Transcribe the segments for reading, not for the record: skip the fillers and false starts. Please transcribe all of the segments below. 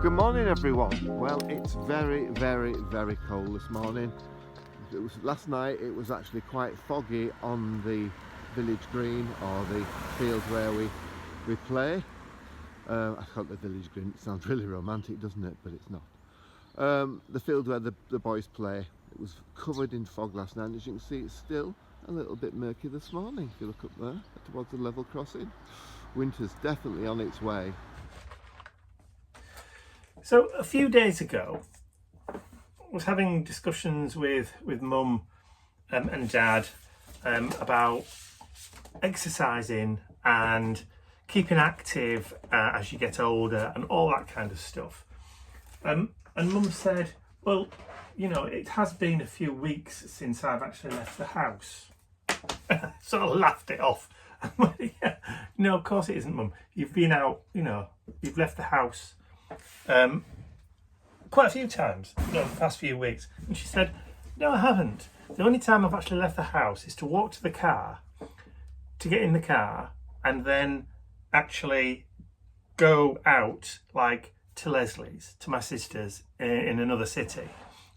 Good morning everyone. Well, it's very cold this morning. Last night it was actually quite foggy on the village green, or the field where we play. I call it the village green. It sounds really romantic, doesn't it? But it's not. The field where the boys play, it was covered in fog last night, and as you can see it's still a little bit murky this morning. If you look up there towards the level crossing, winter's definitely on its way. So a few days ago, I was having discussions with Mum and Dad about exercising and keeping active as you get older and all that kind of stuff. And Mum said, well, you know, it has been a few weeks since I've actually left the house. I sort of laughed it off. Yeah. No, of course it isn't, Mum. You've been out, you know, you've left the house quite a few times, you know, the past few weeks. And she said, no, I haven't. The only time I've actually left the house is to walk to the car, to get in the car, and then actually go out, like, to Leslie's, to my sister's in another city.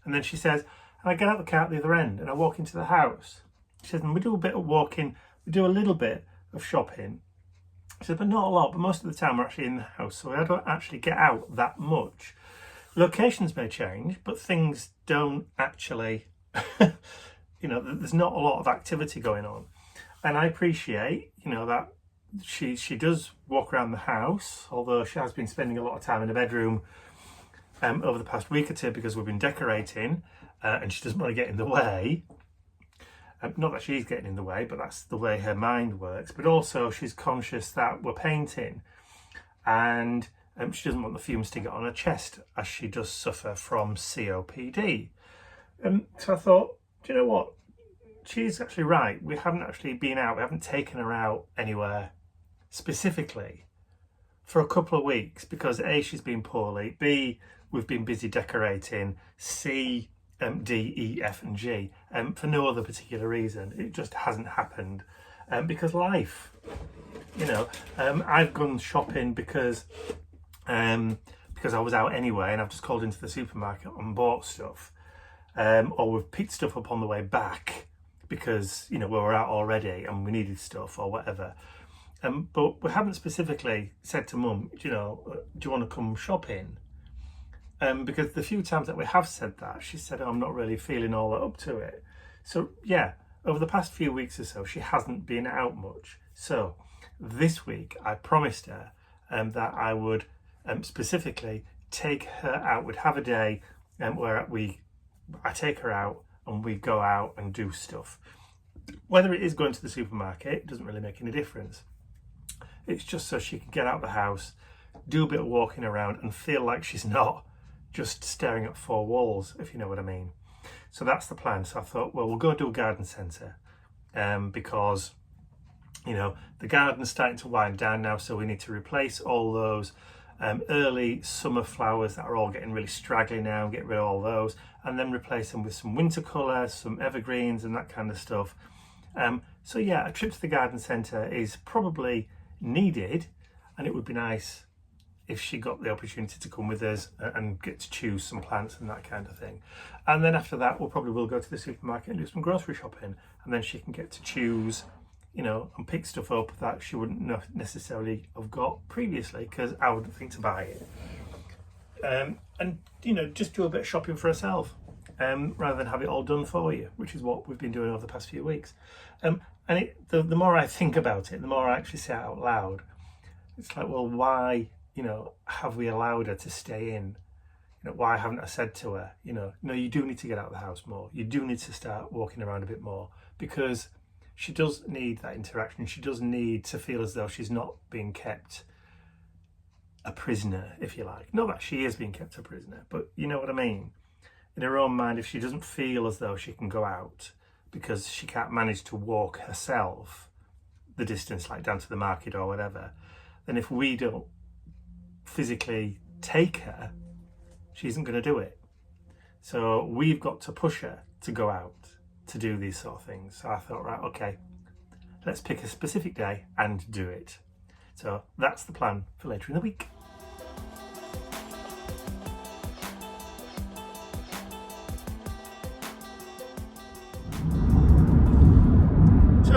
And then she says, and I get out the car at the other end and I walk into the house. She says, and we do a bit of walking, we do a little bit of shopping. She said, but not a lot, but most of the time we're actually in the house, so I don't actually get out that much. Locations may change, but things don't actually, you know, there's not a lot of activity going on. And I appreciate, you know, that she does walk around the house, although she has been spending a lot of time in the bedroom over the past week or two because we've been decorating, and she doesn't want to get in the way. Not that she's getting in the way, but that's the way her mind works. But also she's conscious that we're painting, and she doesn't want the fumes to get on her chest, as she does suffer from COPD. So I thought, do you know what? She's actually right. We haven't actually been out. We haven't taken her out anywhere specifically for a couple of weeks because A, she's been poorly, B, we've been busy decorating, C, D, E, F and G, for no other particular reason. It just hasn't happened because life, you know. I've gone shopping because I was out anyway, and I've just called into the supermarket and bought stuff, or we've picked stuff up on the way back because, you know, we were out already and we needed stuff or whatever. But we haven't specifically said to Mum, you know, do you want to come shopping? Because the few times that we have said that, she said, oh, I'm not really feeling all that up to it. So yeah, over the past few weeks or so, she hasn't been out much. So this week, I promised her that I would specifically take her out. We'd have a day where I take her out and we go out and do stuff. Whether it is going to the supermarket, it doesn't really make any difference. It's just so she can get out of the house, do a bit of walking around and feel like she's not just staring at four walls, if you know what I mean. So that's the plan. So I thought, well, we'll go do a garden centre because, you know, the garden's starting to wind down now, so we need to replace all those early summer flowers that are all getting really straggly now, get rid of all those, and then replace them with some winter colour, some evergreens and that kind of stuff. So yeah, a trip to the garden centre is probably needed, and it would be nice if she got the opportunity to come with us and get to choose some plants and that kind of thing. And then after that, we'll go to the supermarket and do some grocery shopping, and then she can get to choose, you know, and pick stuff up that she wouldn't necessarily have got previously because I wouldn't think to buy it. And, you know, just do a bit of shopping for herself rather than have it all done for you, which is what we've been doing over the past few weeks. And the more I think about it, the more I actually say it out loud, it's like, well, why, you know, have we allowed her to stay in? You know, why haven't I said to her, you know, no, you do need to get out of the house more. You do need to start walking around a bit more, because she does need that interaction. She does need to feel as though she's not being kept a prisoner, if you like. Not that she is being kept a prisoner, but you know what I mean. In her own mind, if she doesn't feel as though she can go out because she can't manage to walk herself the distance, like down to the market or whatever, then if we don't physically take her, she isn't going to do it. So we've got to push her to go out to do these sort of things. So I thought, right, okay, let's pick a specific day and do it. So that's the plan for later in the week.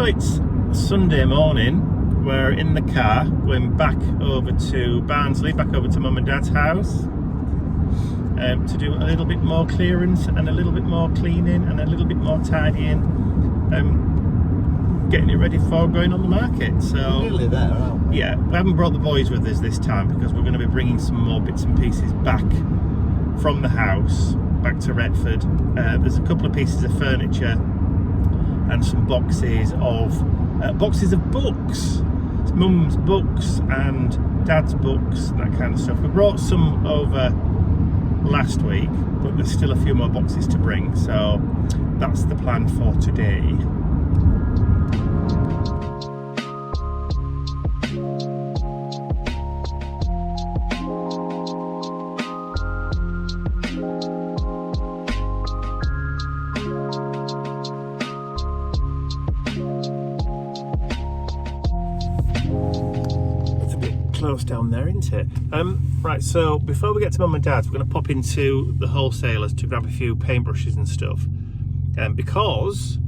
it's Sunday morning. We're in the car going back over to Barnsley, back over to Mum and Dad's house to do a little bit more clearance and a little bit more cleaning and a little bit more tidying, getting it ready for going on the market. So we're nearly there, aren't we? Yeah, we haven't brought the boys with us this time because we're going to be bringing some more bits and pieces back from the house back to Retford. There's a couple of pieces of furniture and some boxes of books. It's Mum's books and Dad's books and that kind of stuff. We brought some over last week, but there's still a few more boxes to bring, so that's the plan for today. Close down there, isn't it? Right, so before we get to Mum and Dad's, we're going to pop into the wholesalers to grab a few paintbrushes and stuff, because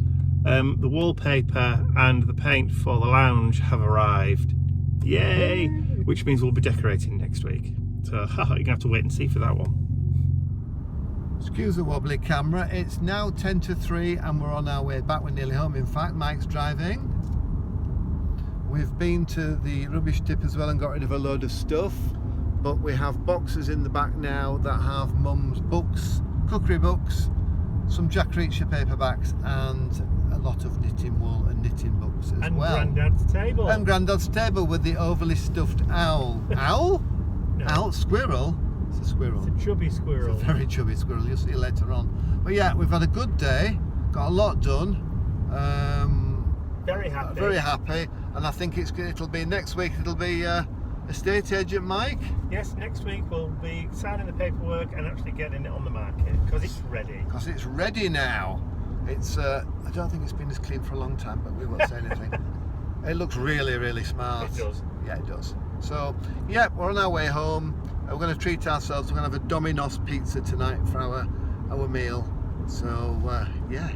the wallpaper and the paint for the lounge have arrived. Yay! Which means we'll be decorating next week. So you're going to have to wait and see for that one. Excuse the wobbly camera. It's now 10 to 3 and we're on our way back. We're nearly home. In fact, Mike's driving. We've been to the rubbish tip as well and got rid of a load of stuff, but we have boxes in the back now that have Mum's books, cookery books, some Jack Reacher paperbacks and a lot of knitting wool and knitting books as well. And Grandad's table. And Grandad's table with the overly stuffed owl. Owl? No. Owl? Squirrel? It's a squirrel. It's a chubby squirrel. It's a very chubby squirrel. You'll see later on. But yeah, we've had a good day, got a lot done. Very happy. Very happy. And I think it'll be next week. It'll be estate agent Mike. Yes, next week we'll be signing the paperwork and actually getting it on the market because it's ready. Because it's ready now. It's I don't think it's been as clean for a long time, but we won't say anything. It looks really, really smart. It does. Yeah, it does. So yeah, we're on our way home. We're going to treat ourselves. We're going to have a Domino's pizza tonight for our meal. So yeah.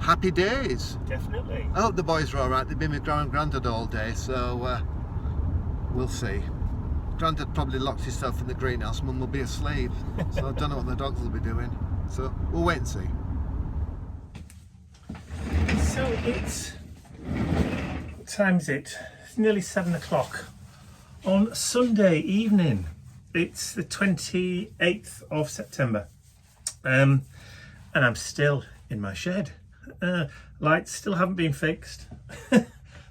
Happy days. Definitely. I hope the boys are alright. They've been with Gran and Grandad all day, so we'll see. Grandad probably locked himself in the greenhouse. Mum will be asleep, so I don't know what the dogs will be doing. So we'll wait and see. So what time is it? It's nearly 7 o'clock on Sunday evening. It's the 28th of September, and I'm still in my shed. Lights still haven't been fixed.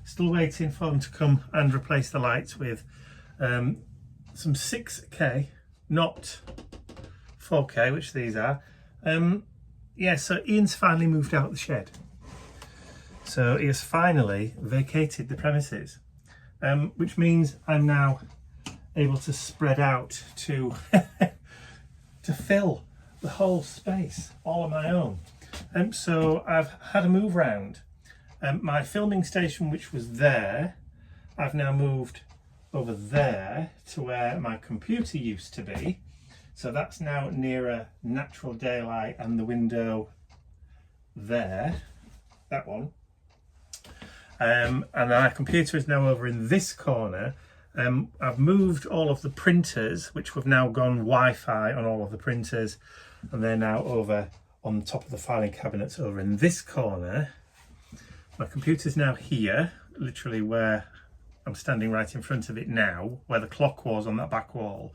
Still waiting for them to come and replace the lights with some 6K, not 4K, which these are. Yeah, so Ian's finally moved out of the shed. So he has finally vacated the premises, which means I'm now able to spread out to to fill the whole space all on my own. So I've had a move round. My filming station, which was there, I've now moved over there to where my computer used to be. So that's now nearer natural daylight and the window there, that one. And our computer is now over in this corner. I've moved all of the printers, which have now gone Wi-Fi on all of the printers, and they're now over on the top of the filing cabinets over in this corner. My computer's now here, literally where I'm standing right in front of it now, where the clock was on that back wall.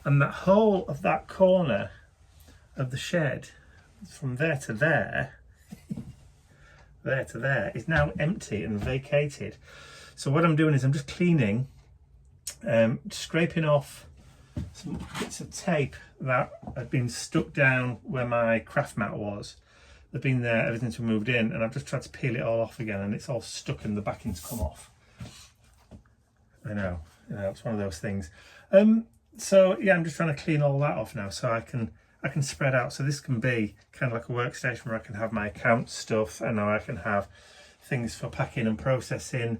And that whole of that corner of the shed, from there to there, there to there, is now empty and vacated. So what I'm doing is I'm just cleaning, scraping off some bits of tape that had been stuck down where my craft mat was. They've been there ever since we moved in, and I've just tried to peel it all off again, and it's all stuck and the backing's come off. I know, it's one of those things. So yeah, I'm just trying to clean all that off now so I can spread out. So this can be kind of like a workstation where I can have my account stuff, and now I can have things for packing and processing,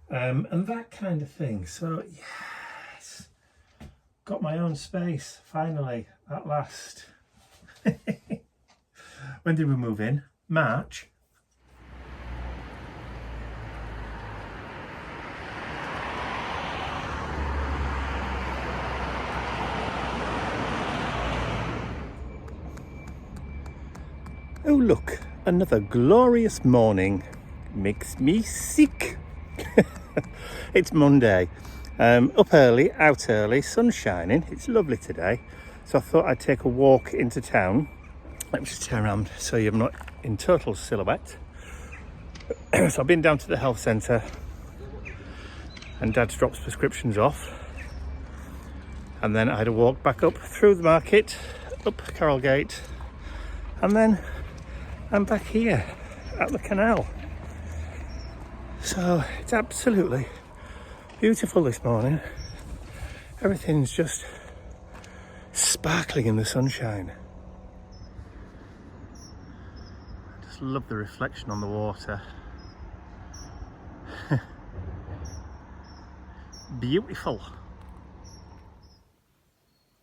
and that kind of thing. So yes, got my own space finally at last. When did we move in? March. Oh look, another glorious morning. Makes me sick. It's Monday. Up early, out early, sun shining. It's lovely today. So I thought I'd take a walk into town. Let me just turn around so you're not in total silhouette. So I've been down to the health centre and Dad's drops prescriptions off. And then I had a walk back up through the market, up Carrolgate, and then I'm back here at the canal. So it's absolutely beautiful this morning. Everything's just sparkling in the sunshine. I just love the reflection on the water. Beautiful.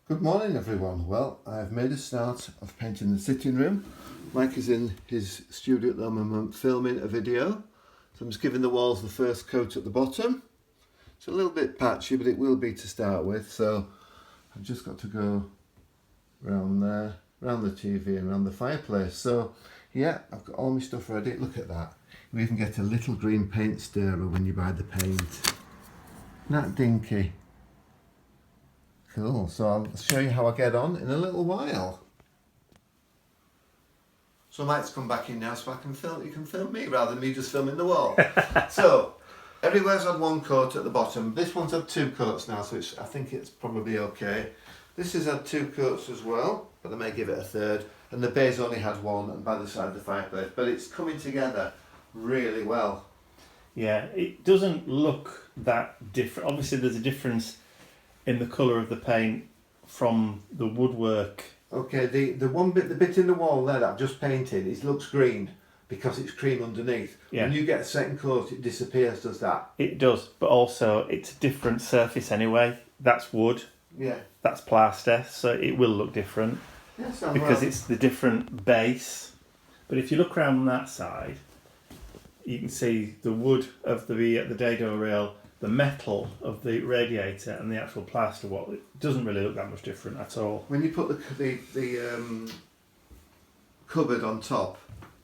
Good morning everyone. Well, I've made a start of painting the sitting room. Mike is in his studio at the moment filming a video. So I'm just giving the walls the first coat at the bottom. It's a little bit patchy, but it will be to start with. So I've just got to go around there, around the TV and around the fireplace. So yeah, I've got all my stuff ready. Look at that. You even get a little green paint stirrer when you buy the paint. Isn't that dinky? Cool, so I'll show you how I get on in a little while. So Mike's come back in now so I can film, you can film me rather than me just filming the wall. So, everywhere's had one coat at the bottom. This one's had two coats now, so I think it's probably okay. This has had two coats as well, but I may give it a third. And the base only had one and by the side of the fireplace, but it's coming together really well. Yeah, it doesn't look that different. Obviously there's a difference in the colour of the paint from the woodwork. Okay, the bit in the wall there that I've just painted, it looks green because it's cream underneath. Yeah. When you get a second coat, it disappears, does that? It does, but also it's a different surface anyway. That's wood. Yeah. That's plaster, so it will look different. Yes, because it's the different base. But if you look around that side, you can see the wood of the dado rail, the metal of the radiator, and the actual plaster. Well, it doesn't really look that much different at all. When you put the cupboard on top,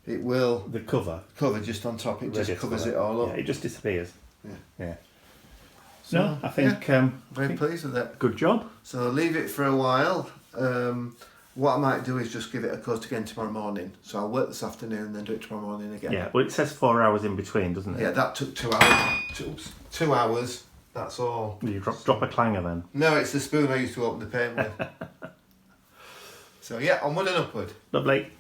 it will The cover just on top. It just covers cover. it all up. Yeah, it just disappears. Yeah. So, no, I think very pleased with it. Good job. So leave it for a while. What I might do is just give it a coat again tomorrow morning. So I'll work this afternoon, then do it tomorrow morning again. Yeah, well, it says 4 hours in between, doesn't it? Yeah, that took 2 hours. 2 hours. That's all. Will you drop a clanger then? No, it's the spoon I used to open the paint with. So yeah, onward and upward. Lovely.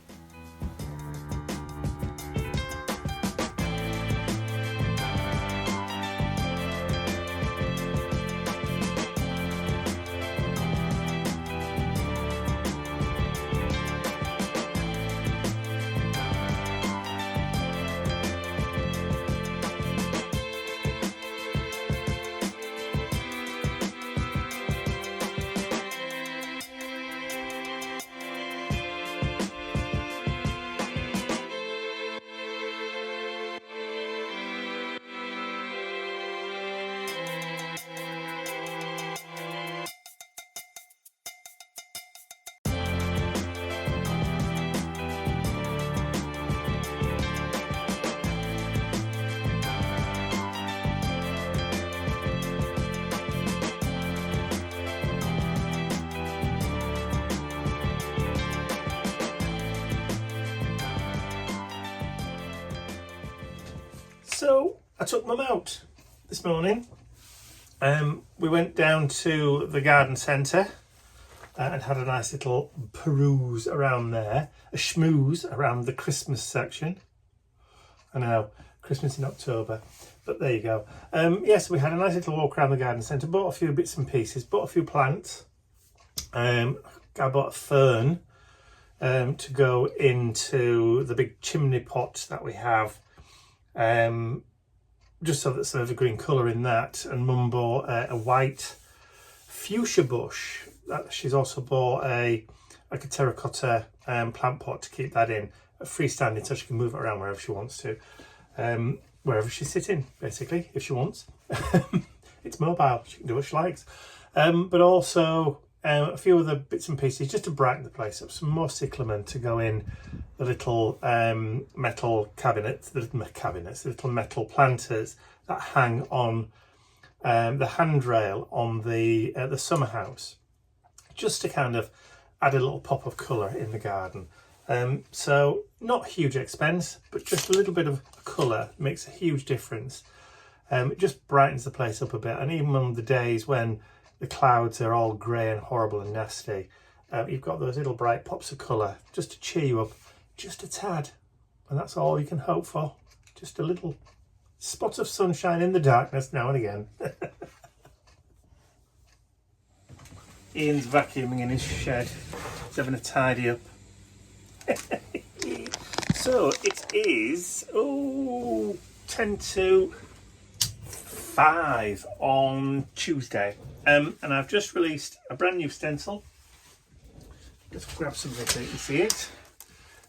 So I took Mum out this morning. We went down to the garden centre and had a nice little peruse around there, a schmooze around the Christmas section. I know, Christmas in October, but there you go. Yes, we had a nice little walk around the garden centre, bought a few bits and pieces, bought a few plants. I bought a fern to go into the big chimney pot that we have. Just so that's some evergreen colour in that, and Mum bought a white fuchsia bush. She's also bought a terracotta plant pot to keep that in, freestanding, so she can move it around wherever she wants to, wherever she's sitting, basically, if she wants. It's mobile, she can do what she likes. But also a few other bits and pieces just to brighten the place up. Some more cyclamen to go in the little metal cabinets, the little metal planters that hang on the handrail on the summer house, just to kind of add a little pop of colour in the garden. So not huge expense, but just a little bit of colour makes a huge difference. It just brightens the place up a bit, and even on the days when the clouds are all grey and horrible and nasty, you've got those little bright pops of colour just to cheer you up just a tad, and that's all you can hope for. Just a little spot of sunshine in the darkness now and again. Ian's vacuuming in his shed. He's having a tidy up. So it is 10 to 5 on Tuesday, and I've just released a brand new stencil. Let's grab something so you can see it.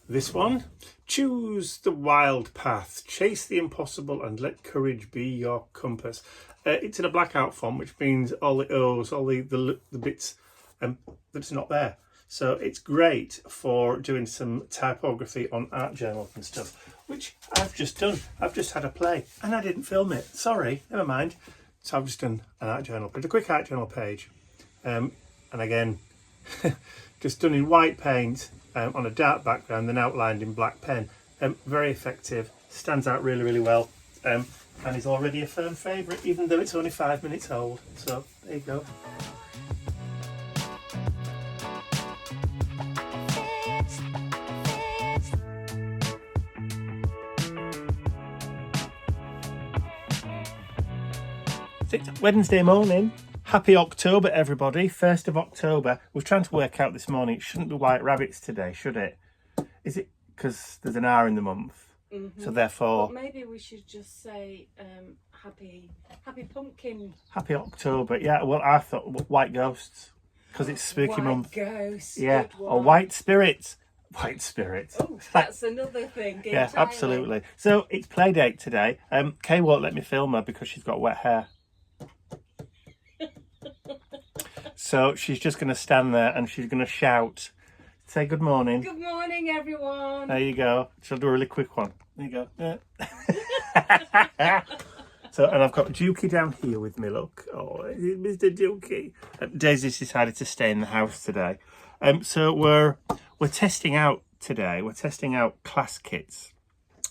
This one: choose the wild path, chase the impossible, and let courage be your compass. It's in a blackout font, which means all the O's, all the bits that's not there. So it's great for doing some typography on art journals and stuff, which I've just done. I've just had a play and I didn't film it. Sorry, never mind. So I've just done an art journal, but a quick art journal page. And again, just done in white paint on a dark background, then outlined in black pen. Very effective, stands out really, really well. And is already a firm favourite, even though it's only 5 minutes old. So there you go. It's Wednesday morning. Happy October, everybody. 1st of October. We're trying to work out this morning. It shouldn't be white rabbits today, should it? Is it because there's an R in the month? Mm-hmm. So therefore... But maybe we should just say happy pumpkin. Happy October. Yeah, well, I thought white ghosts. Because it's spooky month. White ghosts. Yeah, or white spirits. White spirits. Oh, that's another thing. Yeah, entirely. Absolutely. So it's Playdate today. Kay won't let me film her because she's got wet hair. So she's just going to stand there and she's going to shout. Say good morning. Good morning, everyone. There you go. She'll do a really quick one. There you go. Yeah. So, and I've got Dukey down here with me, look. Oh, Mr. Dukey. Daisy's decided to stay in the house today. So we're testing out today. We're testing out class kits.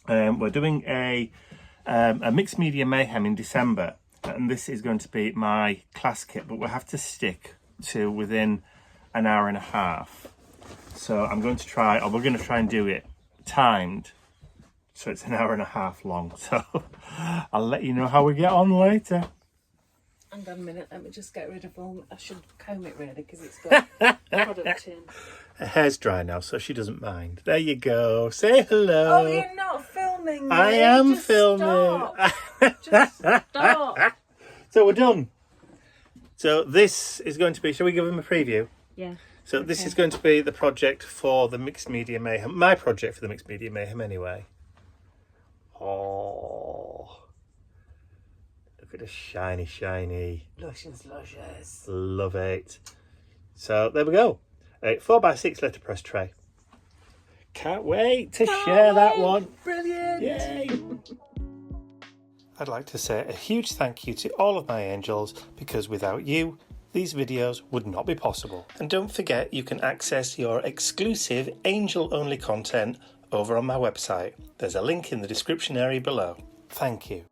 We're doing a Mixed Media Mayhem in December. And this is going to be my class kit, but we'll have to stick to within an hour and a half. So I'm going to try, or we're going to try and do it timed, so it's an hour and a half long. So I'll let you know how we get on later. Hang on a minute, let me just get rid of all. I should comb it really because it's got product in. Her hair's dry now, so she doesn't mind. There you go. Say hello. Oh, you're not filming me. I am just filming. Stop. Just stop. So we're done. So this is going to be, shall we give them a preview? Yeah. So this is going to be the project for the Mixed Media Mayhem. My project for the Mixed Media Mayhem anyway. Oh. Look at the shiny, shiny. Luscious, luscious. Love it. So there we go. A 4x6 letterpress tray. Can't wait to share that one. Brilliant. Yay. I'd like to say a huge thank you to all of my angels, because without you, these videos would not be possible. And don't forget, you can access your exclusive angel-only content over on my website. There's a link in the description area below. Thank you.